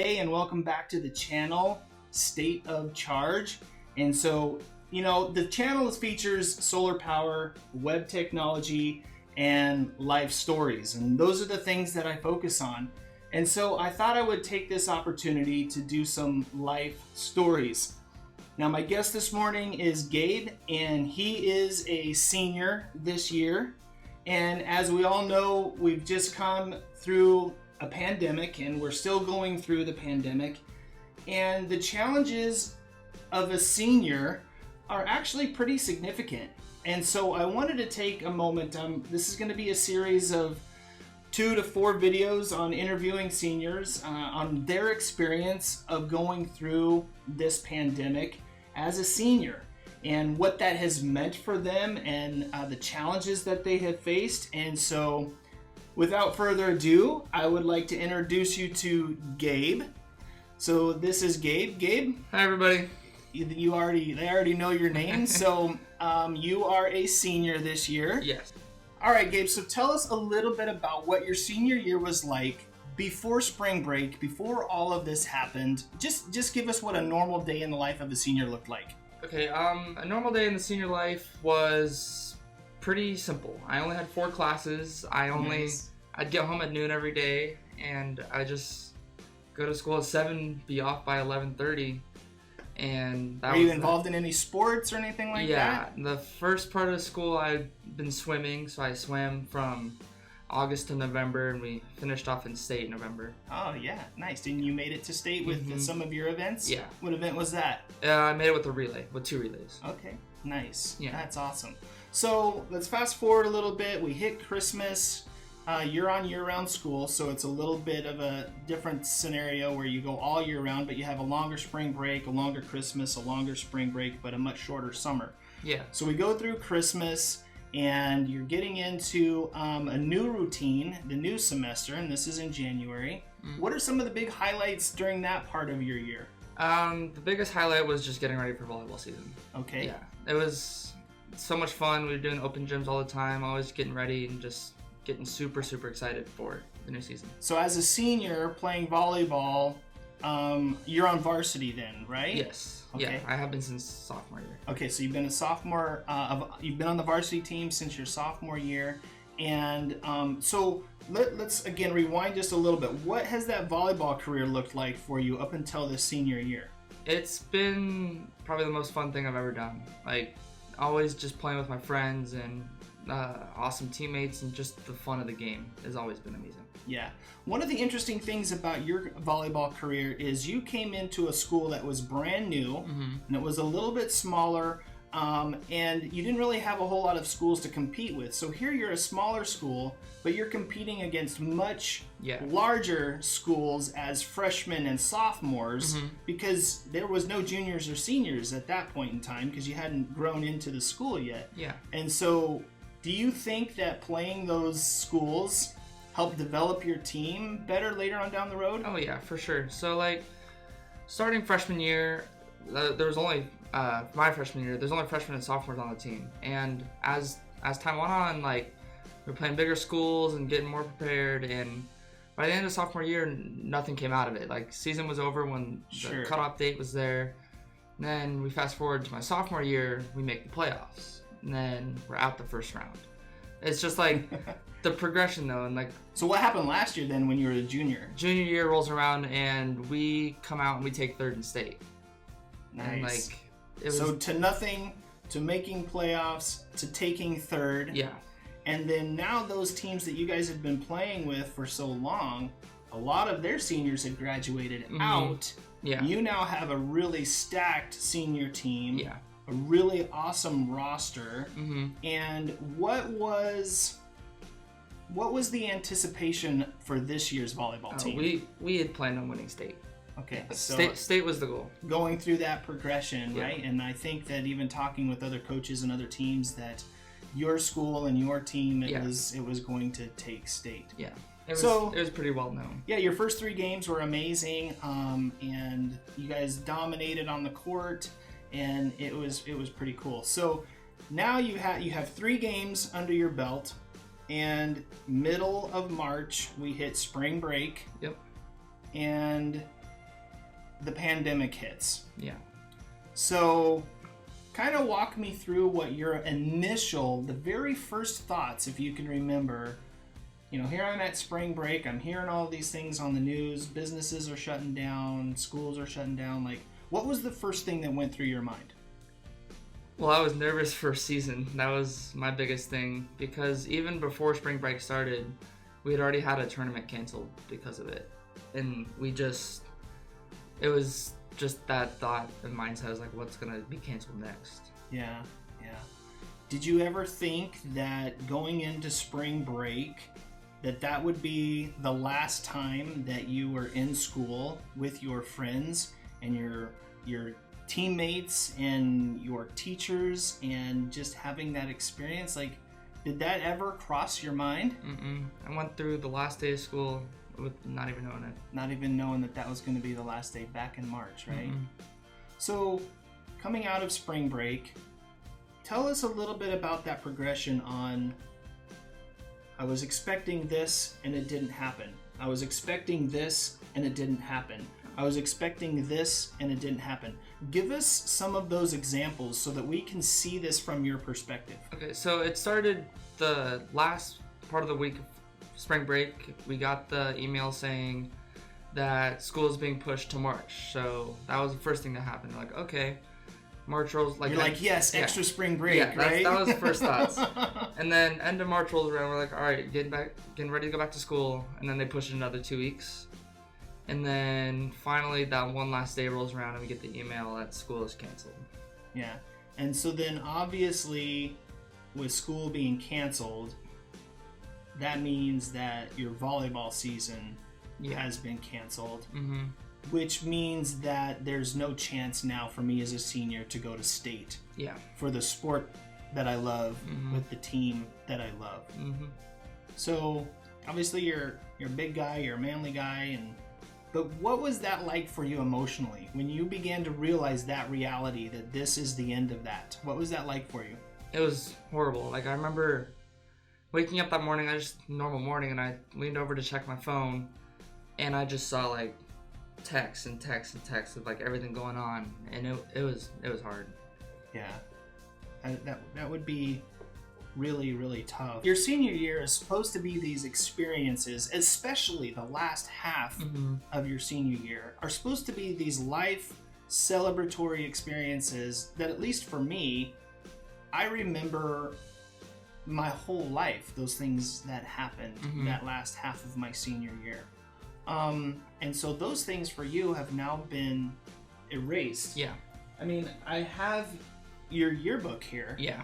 Hey, and welcome back to the channel, State of Charge. And so, the channel features solar power, web technology, and life stories. And those are the things that I focus on. And so I thought I would take this opportunity to do some life stories. Now, my guest this morning is Gabe, and he is a senior this year. And as we all know, we've just come through a pandemic, and we're still going through the pandemic. And the challenges of a senior are actually pretty significant. And so I wanted to take a moment. This is going to be a series of 2 to 4 videos on interviewing seniors on their experience of going through this pandemic as a senior and what that has meant for them and the challenges that they have faced. And so without further ado, I would like to introduce you to Gabe. So this is Gabe. Gabe? Hi, everybody. They already know your name. So you are a senior this year. Yes. All right, Gabe. So tell us a little bit about what your senior year was like before spring break, before all of this happened. Just give us what a normal day in the life of a senior looked like. Okay. A normal day in the senior life was pretty simple. I only had 4 classes. I'd get home at noon every day, and I just go to school at 7, be off by 11:30. And Are you involved in any sports or anything like that? Yeah, the first part of school I've been swimming, so I swam from August to November, and we finished off in state in November. Oh yeah, nice. And you made it to state with some of your events? Yeah. What event was that? I made it with with 2 relays. Okay, nice. Yeah. That's awesome. So let's fast forward a little bit. We hit Christmas. You're on year-round school, so it's a little bit of a different scenario where you go all year round, but you have a longer spring break, a longer Christmas, a longer spring break, but a much shorter summer. Yeah. So we go through Christmas, and you're getting into a new routine, the new semester, and this is in January. What are some of the big highlights during that part of your year? The biggest highlight was just getting ready for volleyball season. Okay. Yeah. It was so much fun. We were doing open gyms all the time, always getting ready and just getting super, super excited for the new season. So as a senior playing volleyball, you're on varsity then, right? Yes. Okay. Yeah, I have been since sophomore year. Okay, so you've been a sophomore. You've been on the varsity team since your sophomore year, and so let's again rewind just a little bit. What has that volleyball career looked like for you up until this senior year? It's been probably the most fun thing I've ever done. Like, always just playing with my friends and awesome teammates, and just the fun of the game has always been amazing. Yeah. One of the interesting things about your volleyball career is you came into a school that was brand new, and it was a little bit smaller, and you didn't really have a whole lot of schools to compete with. So here you're a smaller school, but you're competing against much larger schools as freshmen and sophomores, because there was no juniors or seniors at that point in time because you hadn't grown into the school yet. Yeah. And so do you think that playing those schools helped develop your team better later on down the road? Oh yeah, for sure. So like, starting freshman year, there was only my freshman year. There's only freshmen and sophomores on the team, and as time went on, like, we were playing bigger schools and getting more prepared. And by the end of sophomore year, nothing came out of it. Like, season was over when the cutoff date was there. And then we fast forward to my sophomore year, we make the playoffs. And then we're out the first round. It's just like the progression though, and like. So what happened last year then when you were a junior? Junior year rolls around and we come out and we take 3rd in state. Nice. And like, it was. So to nothing, to making playoffs, to taking 3rd. Yeah. And then now those teams that you guys have been playing with for so long, a lot of their seniors had graduated out. Yeah. You now have a really stacked senior team. Yeah. A really awesome roster. And what was the anticipation for this year's volleyball team? We had planned on winning state. Okay, so state was the goal. Going through that progression, right? And I think that even talking with other coaches and other teams, that your school and your team, it was going to take state. Yeah. It was pretty well known. Yeah, your first 3 games were amazing, and you guys dominated on the court. And it was pretty cool. So now you have 3 games under your belt, and middle of March we hit spring break. Yep. And the pandemic hits. Yeah. So kind of walk me through what your the very first thoughts, if you can remember. Here I'm at spring break. I'm hearing all these things on the news. Businesses are shutting down. Schools are shutting down. Like, what was the first thing that went through your mind? Well, I was nervous for season. That was my biggest thing, because even before spring break started, we had already had a tournament canceled because of it. And it was just that thought and mindset. I was like, what's going to be canceled next? Yeah. Did you ever think that going into spring break, that would be the last time that you were in school with your friends and your teammates and your teachers, and just having that experience? Like, did that ever cross your mind? I went through the last day of school with not even knowing it. Not even knowing that was going to be the last day back in March, right? So, coming out of spring break, tell us a little bit about that progression on, I was expecting this and it didn't happen. I was expecting this and it didn't happen. I was expecting this and it didn't happen. Give us some of those examples so that we can see this from your perspective. Okay, so it started the last part of the week of spring break. We got the email saying that school is being pushed to March. So that was the first thing that happened. Like, okay, March rolls like. You're like, yes, extra spring break, right? That was the first thoughts. And then end of March rolls around. We're like, all right, getting ready to go back to school. And then they push it another 2 weeks. And then finally, that one last day rolls around, and we get the email that school is canceled. Yeah, and so then obviously, with school being canceled, that means that your volleyball season has been canceled. Which means that there's no chance now for me as a senior to go to state for the sport that I love with the team that I love. So obviously you're a big guy, you're a manly guy, but what was that like for you emotionally when you began to realize that reality, that this is the end of that? What was that like for you? It was horrible. Like, I remember waking up that morning, normal morning, and I leaned over to check my phone, and I just saw like texts of like everything going on, and it was hard. Yeah, that would be really, really tough. Your senior year is supposed to be these experiences, especially the last half of your senior year, are supposed to be these life celebratory experiences that, at least for me, I remember my whole life, those things that happened that last half of my senior year. And so those things for you have now been erased. Yeah. I mean, I have your yearbook here. Yeah.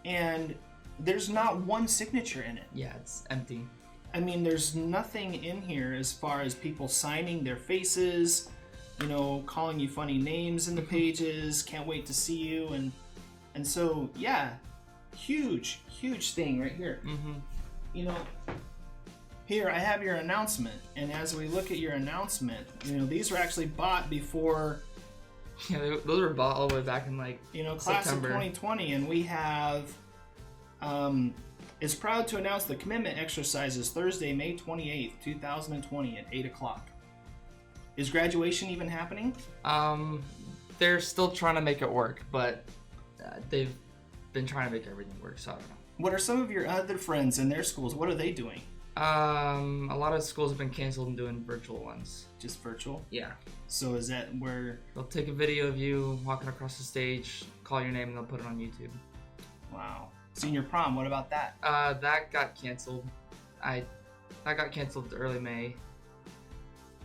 And there's not one signature in it. Yeah, it's empty. I mean, there's nothing in here as far as people signing their faces, calling you funny names in the pages, can't wait to see you. And so, yeah, huge thing right here. Here I have your announcement, and as we look at your announcement, these were actually bought before. Yeah, those were bought all the way back in class September. of 2020, and we have is proud to announce the commitment exercises Thursday, May 28th, 2020 at 8 o'clock. Is graduation even happening? They're still trying to make it work, but they've been trying to make everything work, so I don't know. What are some of your other friends in their schools? What are they doing? A lot of schools have been canceled and doing virtual ones. Just virtual? Yeah. So is that where... They'll take a video of you walking across the stage, call your name, and they'll put it on YouTube. Wow. Senior prom, what about that? That got canceled. That got canceled early May.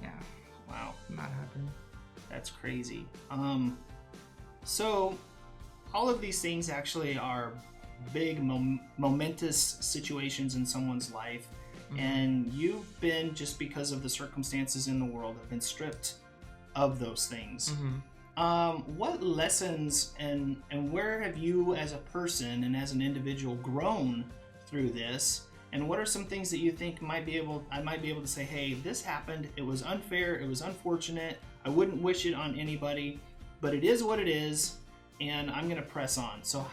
Yeah. Wow. Not happening. That's crazy. So all of these things actually are big momentous situations in someone's life. And you've been, just because of the circumstances in the world, have been stripped of those things. What lessons and where have you as a person and as an individual grown through this? And what are some things that you think I might be able to say, hey, this happened, it was unfair, it was unfortunate, I wouldn't wish it on anybody, but it is what it is, and I'm gonna press on. So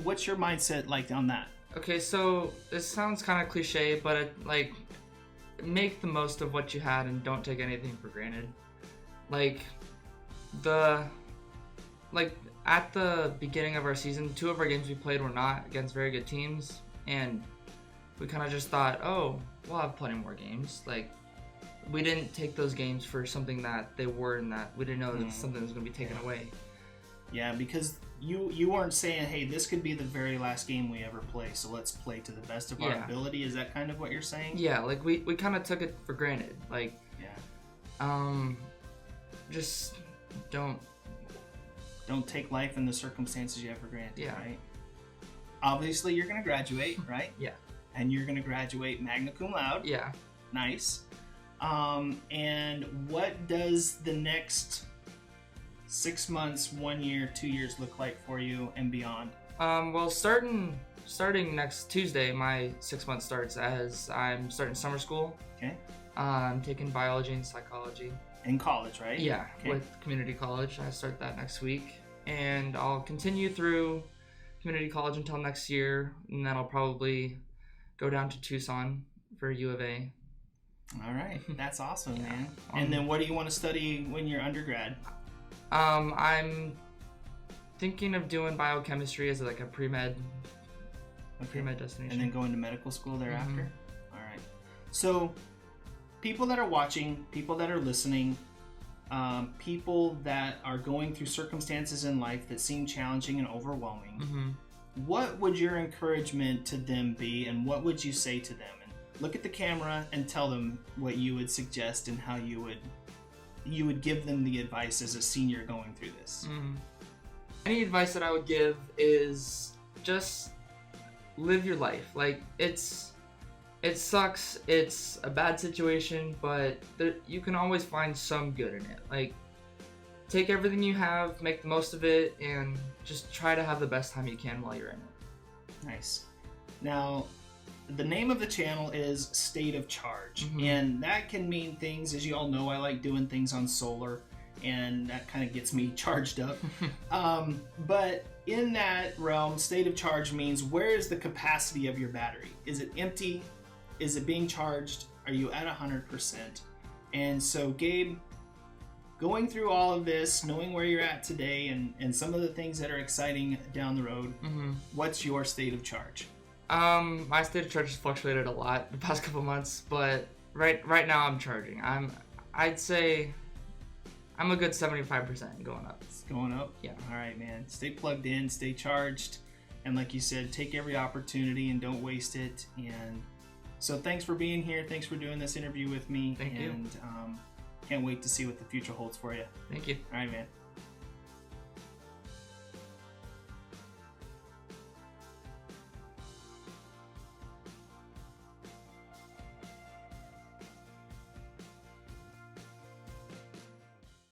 what's your mindset like on that? Okay, so this sounds kind of cliche, but make the most of what you had and don't take anything for granted. Like at the beginning of our season, 2 of our games we played were not against very good teams, and we kind of just thought, oh, we'll have plenty more games. Like, we didn't take those games for something that they were, and that we didn't know that something was going to be taken away. Yeah, because you weren't saying, hey, this could be the very last game we ever play, so let's play to the best of our ability. Is that kind of what you're saying? Yeah, like we kind of took it for granted. Like, just don't take life and the circumstances you have for granted, right? Obviously, you're going to graduate, right? Yeah. And you're going to graduate magna cum laude. Yeah. Nice. And what does the next 6 months, 1 year, 2 years look like for you and beyond? Well, starting next Tuesday, my 6 months starts as I'm starting summer school. Okay. I'm taking biology and psychology. In college, right? Yeah, with community college. I start that next week. And I'll continue through community college until next year, and then I'll probably go down to Tucson for U of A. All right. That's awesome, man. And then what do you want to study when you're undergrad? I'm thinking of doing biochemistry as like a pre-med destination. And then going to medical school thereafter? All right. So people that are watching, people that are listening, people that are going through circumstances in life that seem challenging and overwhelming, what would your encouragement to them be, and what would you say to them? And look at the camera and tell them what you would suggest and how you would give them the advice as a senior going through this. Any advice that I would give is just live your life. Like, it sucks, it's a bad situation, but you can always find some good in it. Like, take everything you have, make the most of it, and just try to have the best time you can while you're in it. Nice. Now, the name of the channel is State of Charge, and that can mean things. As you all know, I like doing things on solar, and that kind of gets me charged up. But in that realm, State of Charge means, where is the capacity of your battery? Is it empty? Is it being charged? Are you at 100%? And so, Gabe, going through all of this, knowing where you're at today, and some of the things that are exciting down the road, what's your state of charge? My state of charge has fluctuated a lot the past couple months, but right now I'm charging. I'd say I'm a good 75% going up. It's going up? Yeah. All right, man. Stay plugged in, stay charged, and like you said, take every opportunity and don't waste it. And so thanks for being here. Thanks for doing this interview with me. Thank you. And can't wait to see what the future holds for you. Thank you. All right, man.